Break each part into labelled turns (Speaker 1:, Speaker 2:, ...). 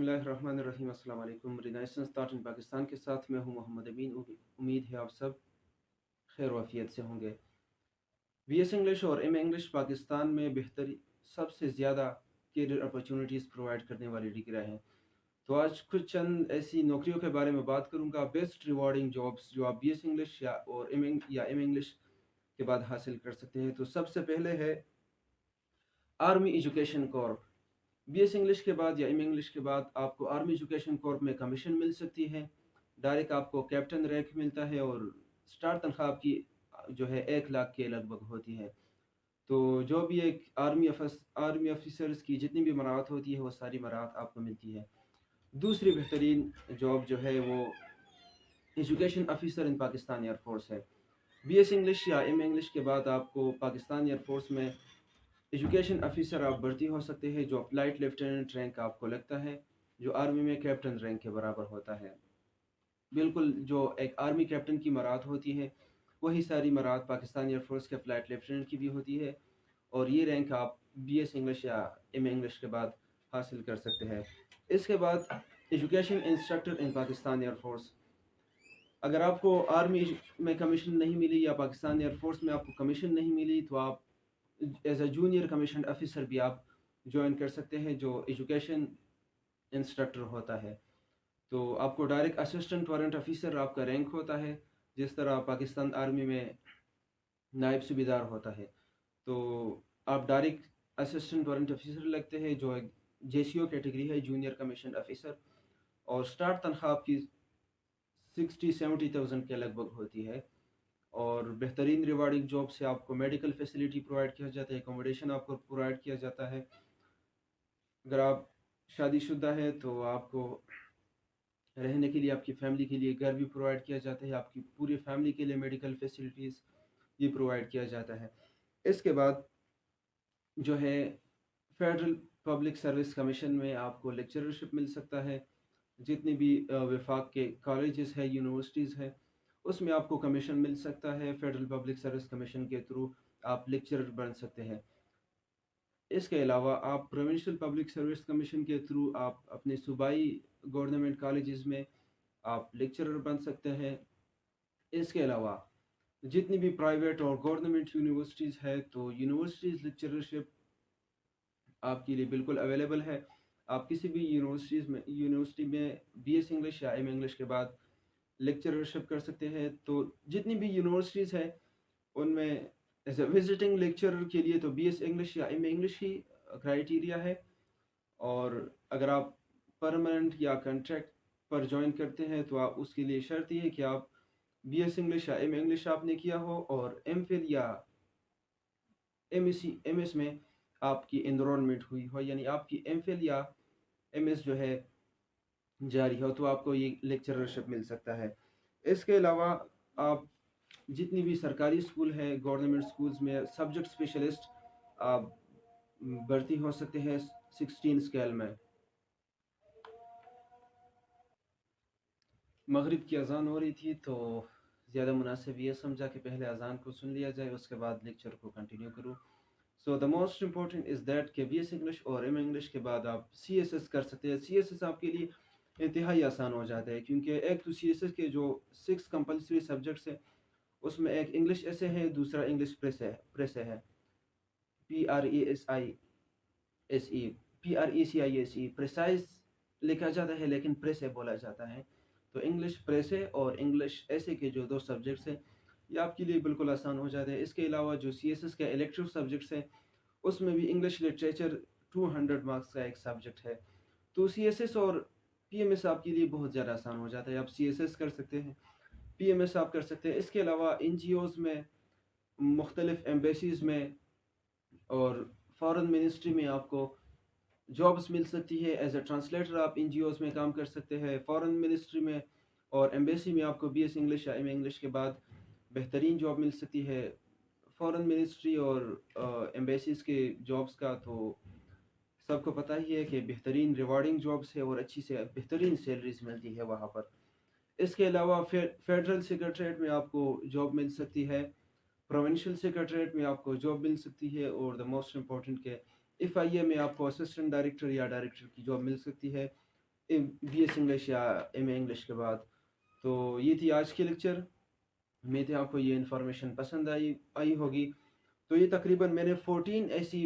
Speaker 1: बिस्मिल्लाहिर्रहमानिर्रहीम। अस्सलाम वालेकुम। रिनाइसेंस थॉट इन पाकिस्तान के साथ मैं हूं मोहम्मद अमीन। उम्मीद है आप सब खैर वाफियत से होंगे। बीएस इंग्लिश और एम इंग्लिश पाकिस्तान में बेहतरी सबसे ज़्यादा करियर अपॉर्चुनिटीज़ प्रोवाइड करने वाली डिग्रियाँ हैं। तो आज कुछ चंद ऐसी नौकरियों के बारे में बात करूंगा, बेस्ट रिवॉर्डिंग जॉब्स जो आप बीएस इंग्लिश या एम इंग्लिश के बाद हासिल कर सकते हैं। तो सबसे पहले है army education corps. BS English के बाद या एम इंग्लिश के बाद आपको आर्मी एजुकेशन कॉर्प में कमीशन मिल सकती है। डायरेक्ट आपको कैप्टन रैंक मिलता है और स्टार्ट तनख्वाह आपकी जो है 1 लाख के लगभग होती है। तो जो भी एक आर्मी ऑफिसर्स की जितनी भी मराहत होती है वो सारी मराहत आपको मिलती है। दूसरी बेहतरीन जॉब जो है वो education officer in Pakistan air force है। बीएस इंग्लिश या एम इंग्लिश के बाद आपको पाकिस्तान एयरफोर्स में एजुकेशन ऑफिसर आप भर्ती हो सकते हैं, जो फ्लाइट लेफ्टिनेंट रैंक आपको लगता है, जो आर्मी में कैप्टन रैंक के बराबर होता है। बिल्कुल जो एक आर्मी कैप्टन की मराहत होती है वही सारी मराहत पाकिस्तान एयरफोर्स के फ्लाइट लेफ्टिनेंट की भी होती है, और ये रैंक आप बीएस इंग्लिश या एम इंग्लिश के बाद हासिल कर सकते हैं। इसके बाद एजुकेशन इंस्ट्रक्टर इन पाकिस्तान एयरफोर्स। अगर आपको आर्मी में कमीशन नहीं मिली या पाकिस्तान एयरफोर्स में आपको कमीशन नहीं मिली तो आप as a junior commission officer भी आप ज्वाइन कर सकते हैं, जो एजुकेशन इंस्ट्रक्टर होता है। तो आपको डायरेक्ट असिस्टेंट वारंट ऑफिसर आपका रैंक होता है, जिस तरह पाकिस्तान आर्मी में नायब सूबेदार होता है। तो आप डायरेक्ट असिस्टेंट वारंट ऑफिसर लगते हैं, जो एक जेसीओ कैटेगरी है, जूनियर कमीशन ऑफिसर। और स्टार्ट तनख्वाह आपकी 60-70,000 के लगभग होती है। और बेहतरीन रिवार्डिंग जॉब से आपको मेडिकल फैसिलिटी प्रोवाइड किया जाता है, एकोमोडेशन आपको प्रोवाइड किया जाता है। अगर आप शादीशुदा है तो आपको रहने के लिए, आपकी फैमिली के लिए घर भी प्रोवाइड किया जाता है, आपकी पूरी फैमिली के लिए मेडिकल फैसिलिटीज़ ये प्रोवाइड किया जाता है। इसके बाद जो है फेडरल पब्लिक सर्विस कमीशन में आपको लेक्चरशिप मिल सकता है। जितनी भी वफाक के कॉलेजेस है, यूनिवर्सिटीज़ है, उसमें आपको कमीशन मिल सकता है। फेडरल पब्लिक सर्विस कमीशन के थ्रू आप लेक्चरर बन सकते हैं। इसके अलावा आप प्रोविंशियल पब्लिक सर्विस कमीशन के थ्रू आप अपने सूबाई गवर्नमेंट कॉलेजेस में आप लेक्चरर बन सकते हैं। इसके अलावा जितनी भी प्राइवेट और गवर्नमेंट यूनिवर्सिटीज़ है, तो यूनिवर्सिटीज़ लेक्चरशिप आपके लिए बिल्कुल अवेलेबल है। आप किसी भी यूनिवर्सिटी में बीएस इंग्लिश या एम इंग्लिश के बाद लेक्चरशिप कर सकते हैं। तो जितनी भी यूनिवर्सिटीज़ है उनमें एज ए विजिटिंग लेक्चरर के लिए तो बीएस इंग्लिश या एम इंग्लिश ही क्राइटेरिया है। और अगर आप परमानेंट या कॉन्ट्रैक्ट पर ज्वाइन करते हैं तो आप उसके लिए शर्त ये है कि आप बीएस इंग्लिश या एम इंग्लिश आपने किया हो और एम फिल या एमएस में आपकी एनरोलमेंट हुई हो, यानी आपकी एम फिल या एमएस जो है जारी हो, तो आपको ये लेक्चरशिप मिल सकता है। इसके अलावा आप जितनी भी सरकारी स्कूल है, गवर्नमेंट स्कूल्स में सब्जेक्ट स्पेशलिस्ट आप भर्ती हो सकते हैं 16 स्केल में। मगरिब की अजान हो रही थी तो ज़्यादा मुनासिब ये समझा कि पहले अजान को सुन लिया जाए, उसके बाद लेक्चर को कंटिन्यू करूँ। So the most important is that कि बी एस इंग्लिश और एम इंग्लिश के बाद आप सी एस एस कर सकते हैं। सी एस एस आपके लिए इंतहाई आसान हो जाता है, क्योंकि एक तो सी एस एस के जो 6 कंपलसरी सब्जेक्ट्स हैं उसमें एक इंग्लिश ऐसे है, दूसरा इंग्लिश प्रेस है, PRESISE, PRECISE प्रेसाइज लिखा जाता है लेकिन प्रेस बोला जाता है। तो इंग्लिश प्रेस और इंग्लिश ऐसे के जो 2 सब्जेक्ट्स हैं ये आपके लिए बिल्कुल आसान हो जाता है। इसके अलावा जो सी एस एस के इलेक्टिव सब्जेक्ट्स हैं उसमें भी इंग्लिश लिटरेचर 200 मार्क्स का एक सब्जेक्ट है। तो सी एस एस और पी एम एस आपके लिए बहुत ज़्यादा आसान हो जाता है। आप सी एस एस कर सकते हैं, पी एम एस आप कर सकते हैं। इसके अलावा एन जी ओज़ में, मुख्तलिफ एम्बेसीज़ में और फॉरेन मिनिस्ट्री में आपको जॉब्स मिल सकती है। एज अ ट्रांसलेटर आप एन जी ओज़ में काम कर सकते हैं। फॉरेन मिनिस्ट्री में और एम्बेसी में आपको बी एस इंग्लिश या एम इंग्लिश के बाद बेहतरीन जॉब मिल सकती है। फॉरेन मिनिस्ट्री और एम्बेसीज़ के जॉब्स का तो सबको पता ही है कि बेहतरीन रिवार्डिंग जॉब्स है और अच्छी से बेहतरीन सैलरीज मिलती है वहाँ पर। इसके अलावा फेडरल सेक्रेटरीट में आपको जॉब मिल सकती है, प्रोविंशियल सेक्रेटरीट में आपको जॉब मिल सकती है, और द मोस्ट इम्पॉर्टेंट के एफ आई ए में आपको असिस्टेंट डायरेक्टर या डायरेक्टर की जॉब मिल सकती है। बी एस इंग्लिश या एम ए इंग्लिश के बाद। तो ये थी आज की लेक्चर। उम्मीद है आपको ये इन्फॉर्मेशन पसंद आई आई होगी। तो ये तकरीबन मैंने 14 ऐसी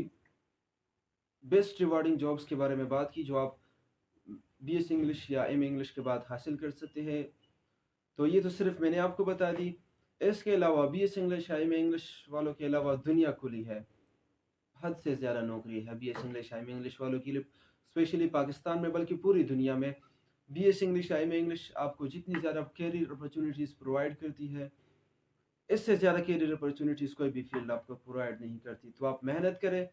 Speaker 1: बेस्ट रिवार्डिंग जॉब्स के बारे में बात की जो आप बी एस इंग्लिश या एम ए इंग्लिश के बाद हासिल कर सकते हैं। तो ये तो सिर्फ मैंने आपको बता दी। इसके अलावा बी एस इंग्लिश या एम ए इंग्लिश वालों के अलावा दुनिया खुली है, हद से ज़्यादा नौकरी है बी एस इंग्लिश या एम ए इंग्लिश वालों के लिए, स्पेशली पाकिस्तान में बल्कि पूरी दुनिया में। बी एस इंग्लिश या एम ए इंग्लिश आपको जितनी ज़्यादा कैरियर अपॉर्चुनिटीज़ प्रोवाइड करती है, इससे ज़्यादा कैरियर अपॉर्चुनिटीज़ कोई भी फील्ड आपको प्रोवाइड नहीं करती। तो आप मेहनत करें,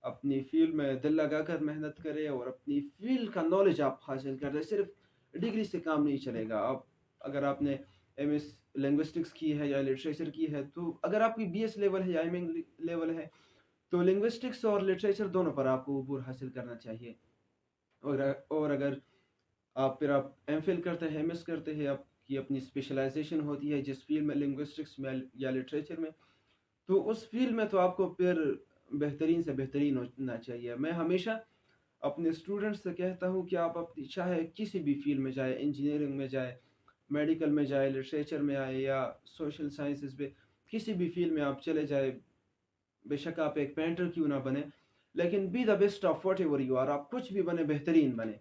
Speaker 1: अपनी फील्ड में दिल लगाकर मेहनत करें और अपनी फील्ड का नॉलेज आप हासिल करें। सिर्फ डिग्री से काम नहीं चलेगा। आप अगर आपने एम एस लिंग्विस्टिक्स की है या लिटरेचर की है, तो अगर आपकी बी एस लेवल है या एम ए लेवल है, तो लिंग्विस्टिक्स और लिटरेचर दोनों पर आपको अबूर हासिल करना चाहिए। और अगर आप एम फिल करते हैं, एम एस करते हैं, आपकी अपनी स्पेशलाइजेशन होती है जिस फील्ड में, लिंग्विस्टिक्स में या लिटरेचर में, तो उस फील्ड में तो आपको फिर बेहतरीन से बेहतरीन होना चाहिए। मैं हमेशा अपने स्टूडेंट्स से कहता हूँ कि आप अपनी चाहे किसी भी फील्ड में जाए, इंजीनियरिंग में जाए, मेडिकल में जाए, लिटरेचर में आए या सोशल साइंसेस में, किसी भी फील्ड में आप चले जाए, बेशक आप एक पेंटर क्यों ना बने, लेकिन be the best of whatever you are. आप कुछ भी बने, बेहतरीन बने।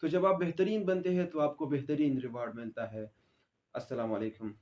Speaker 1: तो जब आप बेहतरीन बनते हैं तो आपको बेहतरीन रिवॉर्ड मिलता है। अस्सलाम वालेकुम।